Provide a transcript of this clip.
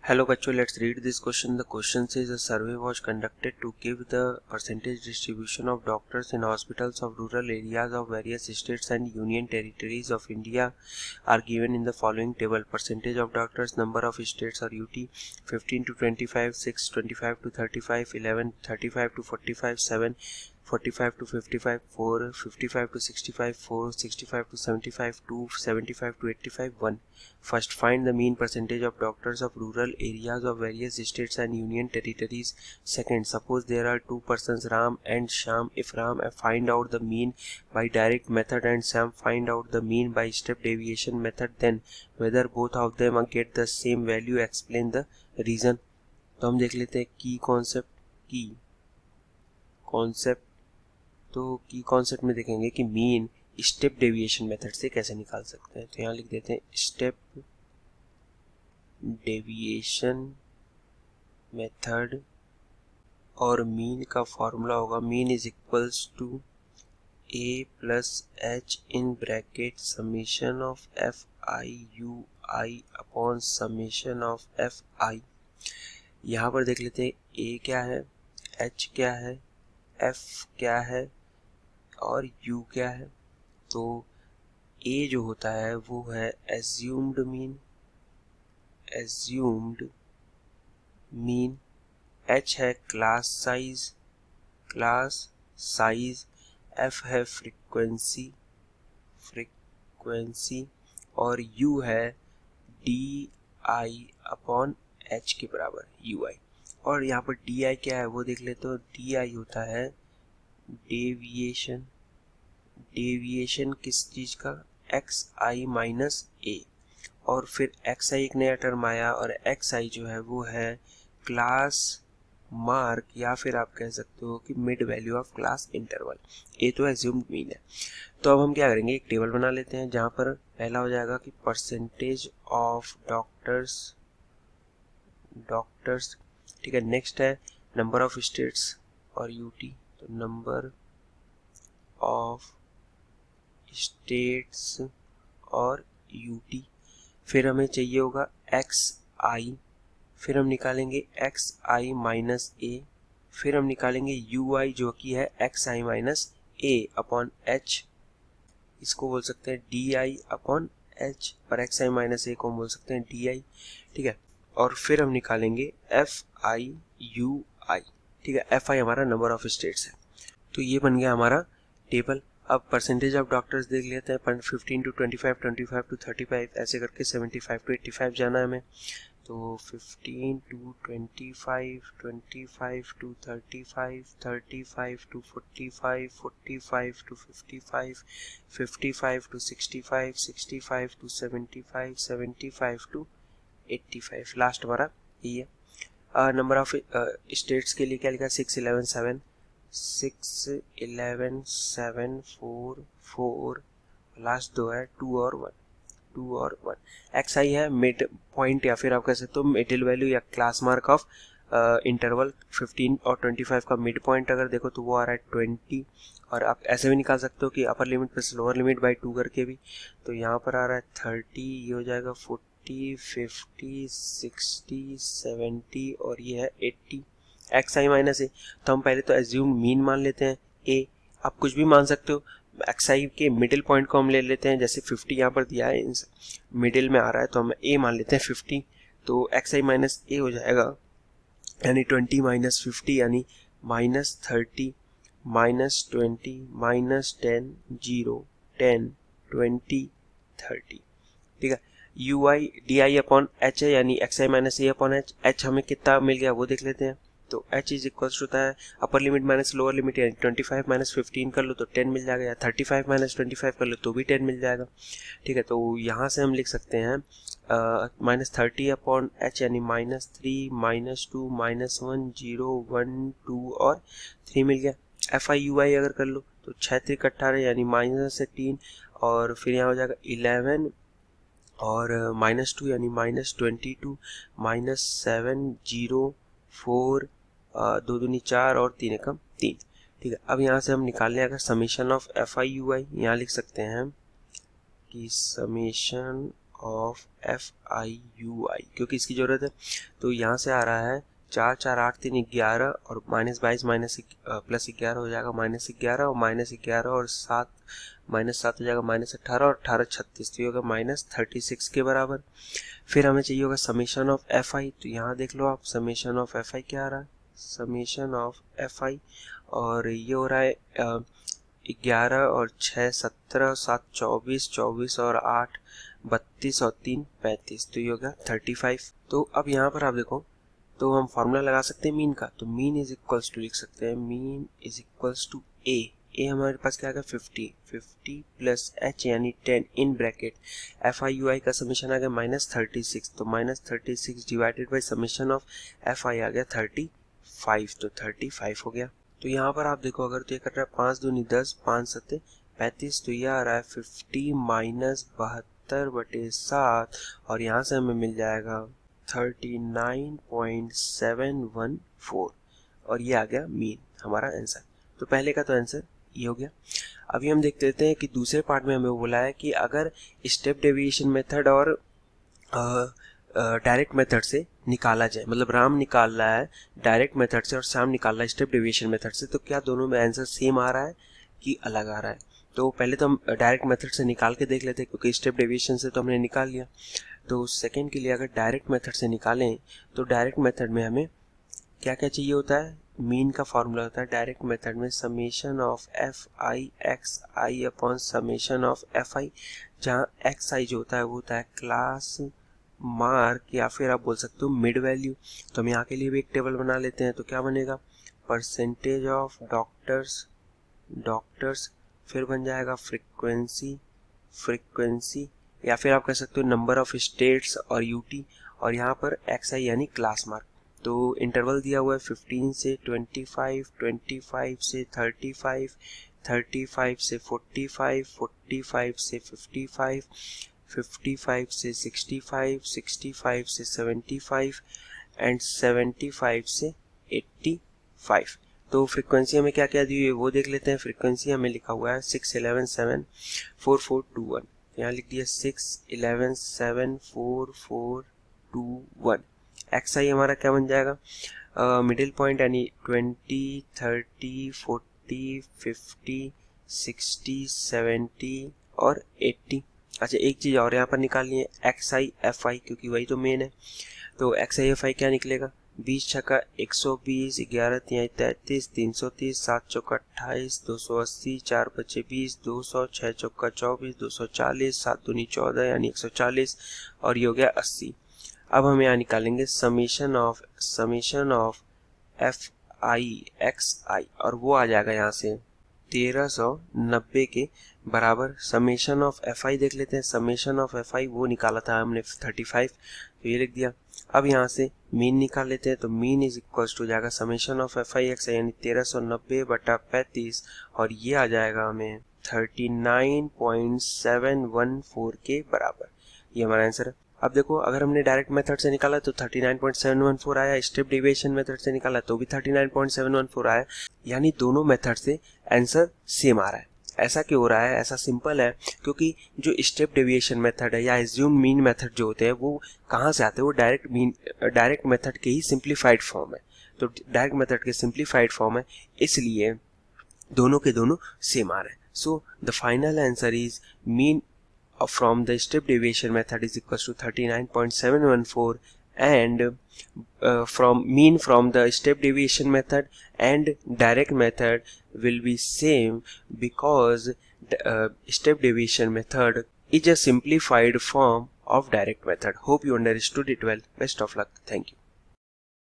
Hello बच्चों, let's read this question. The question says a survey was conducted to give the percentage distribution of doctors in hospitals of rural areas of various states and union territories of India are given in the following table. Percentage of doctors, number of states or UT, 15 to 25, 6, 25 to 35, 11, 35 to 45, 7, 45 to 55, 4, 55 to 65, 4, 65 to 75, 2, 75 to 85, 1. First, find the mean percentage of doctors of rural areas of various states and union territories. Second, suppose there are two persons, Ram and Shyam. If Ram find out the mean by direct method and Shyam find out the mean by step deviation method, then whether both of them get the same value, explain the reason. तो हम देख लेते हैं की concept तो की concept में देखेंगे कि मीन स्टेप डेविएशन मेथड से कैसे निकाल सकते हैं। तो यहाँ लिख देते हैं स्टेप डेविएशन मेथड और मीन का फॉर्मूला होगा mean is equals to a plus h in bracket summation of f i u i upon summation of f i. यहाँ पर देख लेते हैं a क्या है, h क्या है, f क्या है और u क्या है। तो a जो होता है वो है एज्यूम्ड मीन, h है क्लास साइज, f है फ्रीक्वेंसी और u है डी आई अपॉन h के बराबर ui। और यहाँ पर di क्या है वो देख ले, तो di होता है डेविएशन किस चीज का, xi माइनस a। और फिर xi एक नया टर्म आया और xi जो है वो है क्लास मार्क या फिर आप कह सकते हो कि mid value of class interval. A तो एज्यूम्ड मीन है। तो अब हम क्या करेंगे, एक टेबल बना लेते हैं जहां पर पहला हो जाएगा कि परसेंटेज ऑफ डॉक्टर्स, ठीक है। नेक्स्ट है नंबर ऑफ स्टेट्स और यूटी, तो नंबर ऑफ स्टेट्स और यूटी। फिर हमें चाहिए होगा xi, फिर हम निकालेंगे xi माइनस a, फिर हम निकालेंगे ui जो कि है xi minus a upon h, इसको बोल सकते हैं di अपॉन h, और xi माइनस a को हम बोल सकते हैं di, ठीक है। और फिर हम निकालेंगे fi ui, ठीक है। fi हमारा नंबर ऑफ स्टेट्स है। तो ये बन गया हमारा टेबल। अब परसेंटेज ऑफ डॉक्टर्स देख लेते हैं, 15 टू 25, 25 टू 35, ऐसे करके 75 टू 85 जाना है हमें। तो 15 to 25, 25 to 35, 35 to 45, 45 to 55, 55 to 65, 65 to 75, 75 to 85, last हमारा ये है। नंबर ऑफ स्टेट्स के लिए क्या लिखा, 6, 11, 7, 6, 11, 7, 4, 4, लास्ट दो है 2 और 1। xi है मिड पॉइंट या फिर आप कह सकते हो मिडिल वैल्यू या क्लास मार्क ऑफ इंटरवल 15 और 25 का मिड पॉइंट अगर देखो तो वो आ रहा है 20। और आप ऐसे भी निकाल सकते हो कि upper limit plus lower limit by 2 करके भी। तो यहाँ पर आ रहा है 30, ये हो जाएगा 40, 50, 60, 70 और ये है 80। xi माइनस ए, तो हम पहले तो एज्यूम मीन मान लेते हैं a, आप कुछ भी मान सकते हो। xi के मिडिल पॉइंट को हम ले लेते हैं, जैसे 50 यहाँ पर दिया है मिडिल में आ रहा है तो हम a मान लेते हैं 50। तो xi माइनस a हो जाएगा यानी 20 माइनस 50 यानी माइनस 30 माइनस 20 माइनस 10 0 10 20 30, ठीक है। ui di अपॉन h है यानी xi minus a upon h हमें कितना मिल गया वो देख लेते हैं। तो h इज इक्वल्स होता है upper limit minus lower limit, यानी 25 माइनस 15 कर लो तो 10 मिल जाएगा, या 35 माइनस 25 कर लो तो भी 10 मिल जाएगा, ठीक है। तो यहाँ से हम लिख सकते हैं माइनस 30 अपॉन h यानी माइनस 3 माइनस 2 माइनस 1 0 1 2 और 3 मिल गया। fi ui अगर कर लो तो 6 3 18 यानी माइनस 3 और फिर यहाँ हो जाएगा 11 और माइनस 2 यानी माइनस 22 माइनस 7 0 4 2 दूनी 4 और 3 एकम 3, ठीक है। अब यहाँ से हम निकालने अगर summation of f i u i, यहाँ लिख सकते हैं कि summation of f i u i, क्योंकि इसकी ज़रूरत है। तो यहाँ से आ रहा है 4 4 8 3 11 और -22 +11 हो जाएगा -11 और -11 और 7 -7 हो जाएगा -18 और 18 36, तो ये होगा -36 के बराबर। फिर हमें चाहिए होगा समेशन ऑफ एफ आई, तो यहाँ देख लो आप समेशन ऑफ एफ आई क्या आ रहा है, समेशन ऑफ एफ आई, और ये हो रहा है 11 और 6 17 7 24 24 और 8 32 और 3 35, तो ये होगा 35। तो अब यहाँ पर आप देखो, तो हम फॉर्मूला लगा सकते हैं मीन का, तो मीन इज इक्वल्स टू लिख सकते हैं, मीन इज इक्वल्स टू ए हमारे पास क्या आ गया 50 प्लस एच यानी 10 in bracket f i u i का समीशन आ गया -36, तो -36 divided by summation of f i आ गया 35, तो 35 हो गया। तो यहाँ पर आप देखो, अगर तो ये कर रहा है 5 दूनी 10 5 7 35, तो ये आ रहा है 50 माइनस 72/7 और यहाँ से हमें मिल जाएगा 39.714 और ये आ गया मीन हमारा आंसर। तो पहले का तो आंसर ये हो गया। अभी हम देख लेते हैं कि दूसरे पार्ट में हमें बोला है कि अगर स्टेप डेविएशन मेथड और डायरेक्ट मेथड से निकाला जाए, मतलब राम निकाल रहा है डायरेक्ट मेथड से और श्याम निकाल रहा है स्टेप डेविएशन मेथड से, तो क्या दोनों में आंसर सेम आ रहा है कि अलग आ रहा है। तो पहले तो हम डायरेक्ट मेथड से निकाल के देख लेते हैं, क्योंकि स्टेप डेविएशन से तो हमने निकाल लिया। तो सेकंड के लिए अगर डायरेक्ट मेथड से निकालें, तो डायरेक्ट मेथड में हमें क्या क्या चाहिए होता है, मीन का फॉर्मूला होता है डायरेक्ट मेथड में summation of f i x I upon summation of f आई, जहाँ एक्स आई जो होता है वो होता है क्लास मार्क या फिर आप बोल सकते हो मिड वैल्यू। तो हम यहाँ के लिए भी एक टेबल बना लेते हैं, तो क्या बनेगा परसेंटेज ऑफ डॉक्टर्स, फिर बन जाएगा फ्रीक्वेंसी या फिर आप कह सकते हो नंबर ऑफ स्टेट्स और यूटी, और यहाँ पर एक्स आई यानी क्लास मार्क। तो इंटरवल दिया हुआ है 15 से 25, 25 से 35, 35 से 45, 45 से 55, 55 से 65, 65 से 75 एंड 75 से 85। तो फ्रीक्वेंसी हमें क्या क्या दी हुई है वो देख लेते हैं। फ्रीक्वेंसी हमें लिखा हुआ है 6 11 7 4 4 2 1, यहाँ लिख दिया 6 11 7 4 4 2 1। एक्स आई हमारा क्या बन जाएगा, मिडिल पॉइंट यानी 20 30 40 50 60 70 और 80। अच्छा एक चीज़ और यहाँ पर निकालनी है एक्स आई एफ आई, क्योंकि वही तो मेन है। तो एक्स आई एफ आई क्या निकलेगा, 20 छक्का 120, 11 तिहाई 33, 330, 7 चौका 28, 280, 4 बचे 20, 200, 6 चौका 24, 240, 7 दूनी 14 यानी 140 और ये हो गया 80। अब हम यहाँ निकालेंगे summation of f i x i, और वो आ जाएगा यहाँ से 1390 के बराबर। समेशन ऑफ एफ आई देख लेते हैं, समेशन ऑफ एफ आई वो निकाला था हमने 35, तो ये लिख दिया। अब यहाँ से मीन निकाल लेते हैं, तो मीन इज इक्वल्स टू जाएगा summation of f i x i यानी 1390/35 और ये आ जाएगा हमें 39.714 के बराबर। ये हमारा आंसर है। अब देखो, अगर हमने डायरेक्ट मेथड से निकाला तो 39.714 आया, स्टेप डेविएशन मेथड से निकाला तो भी 39.714 आया, यानी दोनों मेथड से आंसर सेम आ रहा है। ऐसा क्यों हो रहा है, ऐसा सिंपल है क्योंकि जो स्टेप डेविएशन मेथड है या एज्यूम मीन मेथड जो होते हैं वो कहाँ से आते हैं, वो डायरेक्ट मेथड के ही सिंप्लीफाइड फॉर्म है। तो डायरेक्ट मेथड के सिंप्लीफाइड फॉर्म है, इसलिए दोनों के दोनों सेम आ रहे हैं। So the final answer is mean from the step deviation method is equals to 39.714 and from mean from the step deviation method and direct method will be same because step deviation method is a simplified form of direct method. Hope you understood it well. Best of luck. Thank you.